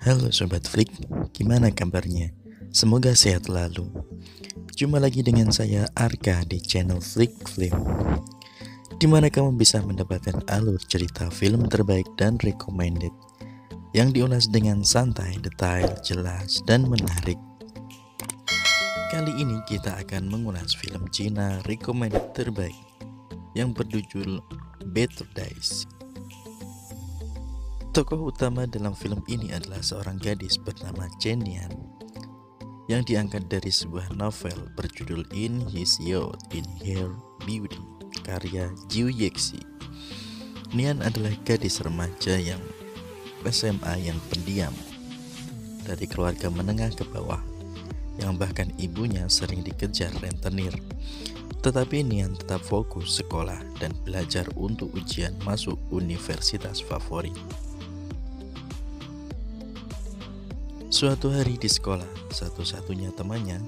Halo Sobat Flick, gimana kabarnya? Semoga sehat selalu. Jumpa lagi dengan saya Arka di channel Flick Film, di mana kamu bisa mendapatkan alur cerita film terbaik dan recommended yang diulas dengan santai, detail, jelas, dan menarik. Kali ini kita akan mengulas film Cina recommended terbaik yang berjudul Better Days. Tokoh utama dalam film ini adalah seorang gadis bernama Chen Nian yang diangkat dari sebuah novel berjudul In His Youth, In Her Beauty, karya Jiu Yexi. Nian adalah gadis remaja yang SMA yang pendiam dari keluarga menengah ke bawah, yang bahkan ibunya sering dikejar rentenir. Tetapi Nian tetap fokus sekolah dan belajar untuk ujian masuk universitas favorit. Suatu hari di sekolah, satu-satunya temannya,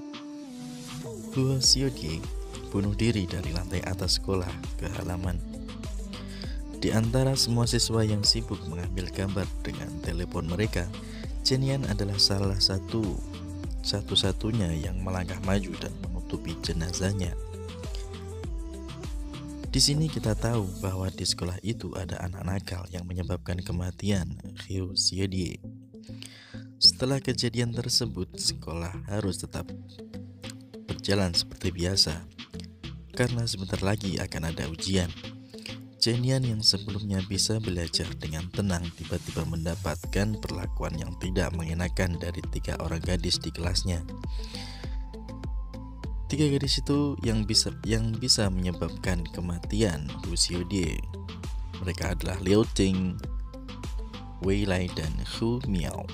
Huo Xiaodie, bunuh diri dari lantai atas sekolah ke halaman. Di antara semua siswa yang sibuk mengambil gambar dengan telepon mereka, Chen Nian adalah salah satu-satunya yang melangkah maju dan menutupi jenazahnya. Di sini kita tahu bahwa di sekolah itu ada anak nakal yang menyebabkan kematian Huo Xiaodie. Setelah kejadian tersebut, sekolah harus tetap berjalan seperti biasa karena sebentar lagi akan ada ujian. Chen Nian yang sebelumnya bisa belajar dengan tenang tiba-tiba mendapatkan perlakuan yang tidak mengenakan dari 3 orang gadis di kelasnya. 3 gadis itu yang bisa menyebabkan kematian Huo Xiaodie. Mereka adalah Liu Ting, Wei Lai, dan Hu Miao.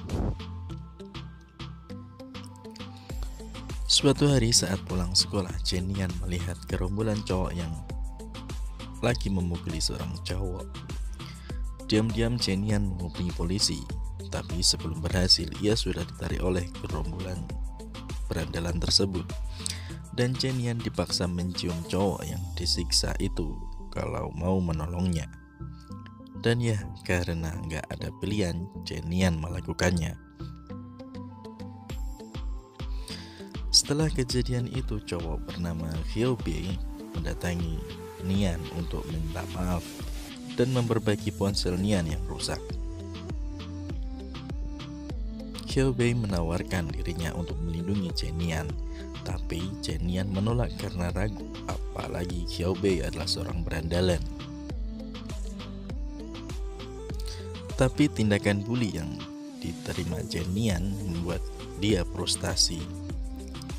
Suatu hari saat pulang sekolah, Chen Nian melihat gerombolan cowok yang lagi memukuli seorang cowok. Diam-diam Chen Nian menghubungi polisi, tapi sebelum berhasil ia sudah ditarik oleh gerombolan berandalan tersebut. Dan Chen Nian dipaksa mencium cowok yang disiksa itu kalau mau menolongnya. Dan ya, karena nggak ada pilihan, Chen Nian melakukannya. Setelah kejadian itu, cowok bernama Xiao Bei mendatangi Nian untuk minta maaf dan memperbaiki ponsel Nian yang rusak. Xiao Bei menawarkan dirinya untuk melindungi Chen Nian, tapi Chen Nian menolak karena ragu, apalagi Xiao Bei adalah seorang berandalan. Tapi tindakan bully yang diterima Chen Nian membuat dia frustasi.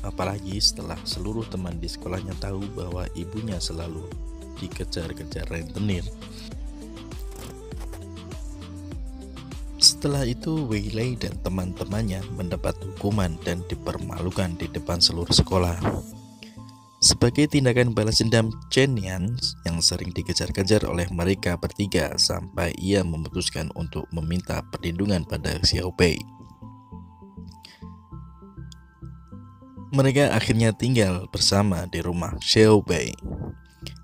Apalagi setelah seluruh teman di sekolahnya tahu bahwa ibunya selalu dikejar-kejar rentenir. Setelah itu, Wei Lai dan teman-temannya mendapat hukuman dan dipermalukan di depan seluruh sekolah. Sebagai tindakan balas dendam, Chen Nian yang sering dikejar-kejar oleh mereka bertiga sampai ia memutuskan untuk meminta perlindungan pada Xiao Bei. Mereka akhirnya tinggal bersama di rumah Xiao Bei.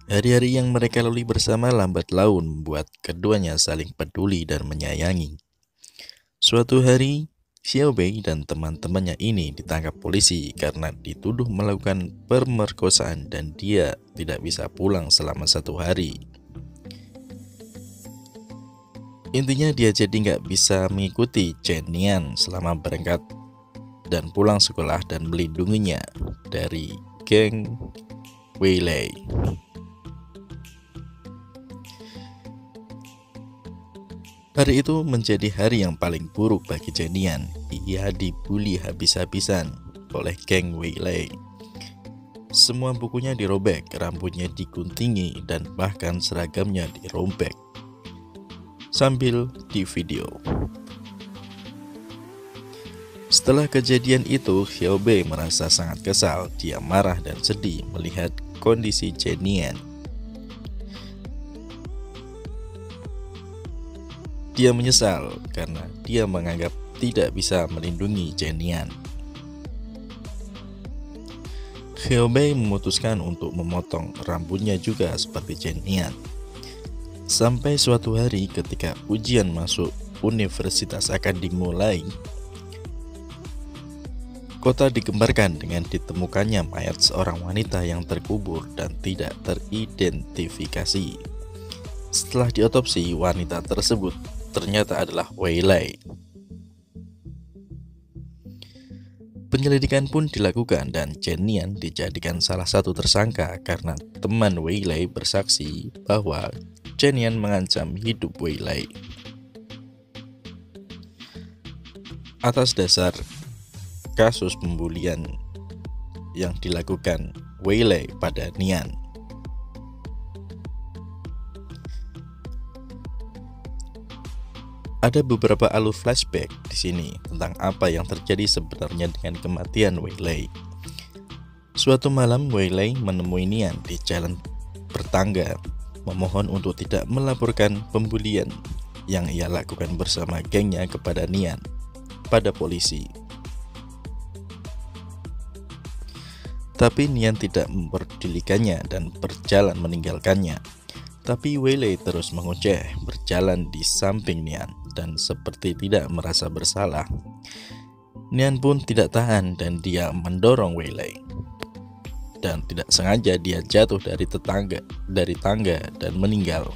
Hari-hari yang mereka lalui bersama lambat laun membuat keduanya saling peduli dan menyayangi. Suatu hari, Xiao Bei dan teman-temannya ini ditangkap polisi karena dituduh melakukan pemerkosaan dan dia tidak bisa pulang selama 1 hari. Intinya dia jadi nggak bisa mengikuti Chen Nian selama berangkat dan pulang sekolah dan melindunginya dari geng Wei Lai. Hari itu menjadi hari yang paling buruk bagi Chen Nian. Ia dibully habis-habisan oleh geng Wei Lai. Semua bukunya dirobek, rambutnya diguntingi, dan bahkan seragamnya dirobek sambil di video. Setelah kejadian itu, Xiao Bei merasa sangat kesal. Dia marah dan sedih melihat kondisi Chen Nian. Dia menyesal karena dia menganggap tidak bisa melindungi Chen Nian. Xiao Bei memutuskan untuk memotong rambutnya juga seperti Chen Nian. Sampai suatu hari ketika ujian masuk universitas akan dimulai, kota digemparkan dengan ditemukannya mayat seorang wanita yang terkubur dan tidak teridentifikasi. Setelah diotopsi, wanita tersebut ternyata adalah Wei Lai. Penyelidikan pun dilakukan dan Chen Nian dijadikan salah satu tersangka karena teman Wei Lai bersaksi bahwa Chen Nian mengancam hidup Wei Lai. Atas dasar kasus pembulian yang dilakukan Wei Lai pada Nian, ada beberapa alur flashback di sini tentang apa yang terjadi sebenarnya dengan kematian Wei Lai. Suatu malam Wei Lai menemui Nian di jalan bertangga, memohon untuk tidak melaporkan pembulian yang ia lakukan bersama gengnya kepada Nian pada polisi. Tapi Nian tidak memperdulikannya dan berjalan meninggalkannya. Tapi Wei Lai terus mengoceh, berjalan di samping Nian dan seperti tidak merasa bersalah. Nian pun tidak tahan dan dia mendorong Wei Lai. Dan tidak sengaja dia jatuh dari tangga dan meninggal.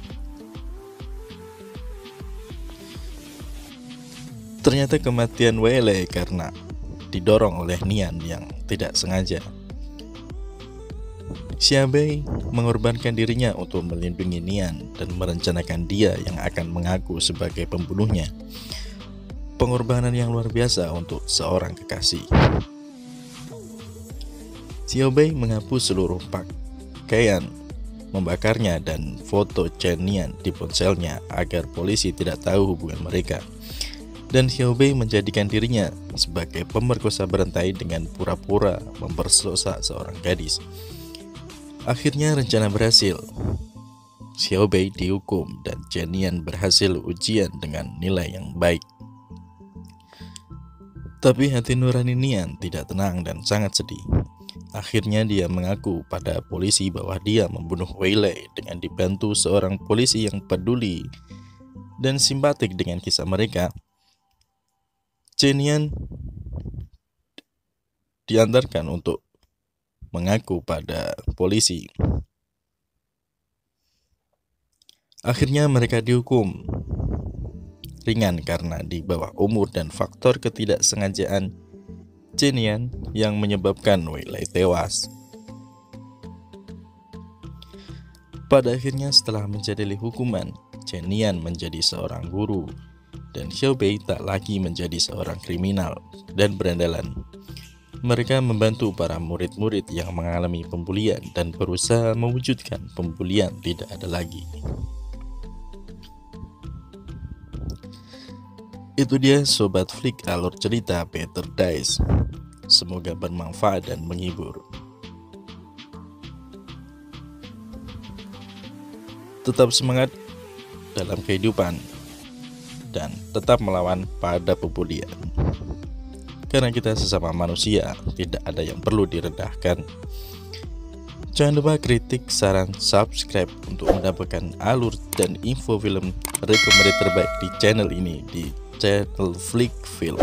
Ternyata kematian Wei Lai karena didorong oleh Nian yang tidak sengaja. Xia Bei mengorbankan dirinya untuk melindungi Nian dan merencanakan dia yang akan mengaku sebagai pembunuhnya. Pengorbanan yang luar biasa untuk seorang kekasih. Xia Bei menghapus seluruh pakaian, membakarnya dan foto Chen Nian di ponselnya agar polisi tidak tahu hubungan mereka. Dan Xia Bei menjadikan dirinya sebagai pemerkosa berantai dengan pura-pura memperkosa seorang gadis. Akhirnya rencana berhasil. Xia Bei dihukum dan Chen Nian berhasil ujian dengan nilai yang baik. Tapi hati nurani Nian tidak tenang dan sangat sedih. Akhirnya dia mengaku pada polisi bahwa dia membunuh Wei Lai dengan dibantu seorang polisi yang peduli dan simpatik dengan kisah mereka. Chen Nian diantarkan untuk mengaku pada polisi. Akhirnya mereka dihukum ringan karena di bawah umur dan faktor ketidaksengajaan Chen Nian yang menyebabkan Wei Lai tewas. Pada akhirnya setelah menjalani hukuman, Chen Nian menjadi seorang guru dan Xia Bei tak lagi menjadi seorang kriminal dan berandalan. Mereka membantu para murid-murid yang mengalami pembulian dan berusaha mewujudkan pembulian tidak ada lagi. Itu dia Sobat Flick alur cerita Better Days. Semoga bermanfaat dan menghibur. Tetap semangat dalam kehidupan dan tetap melawan pada pembulian. Karena kita sesama manusia, tidak ada yang perlu direndahkan. Jangan lupa kritik, saran, subscribe untuk mendapatkan alur dan info film rekomendasi terbaik di channel ini, di channel Flick Film.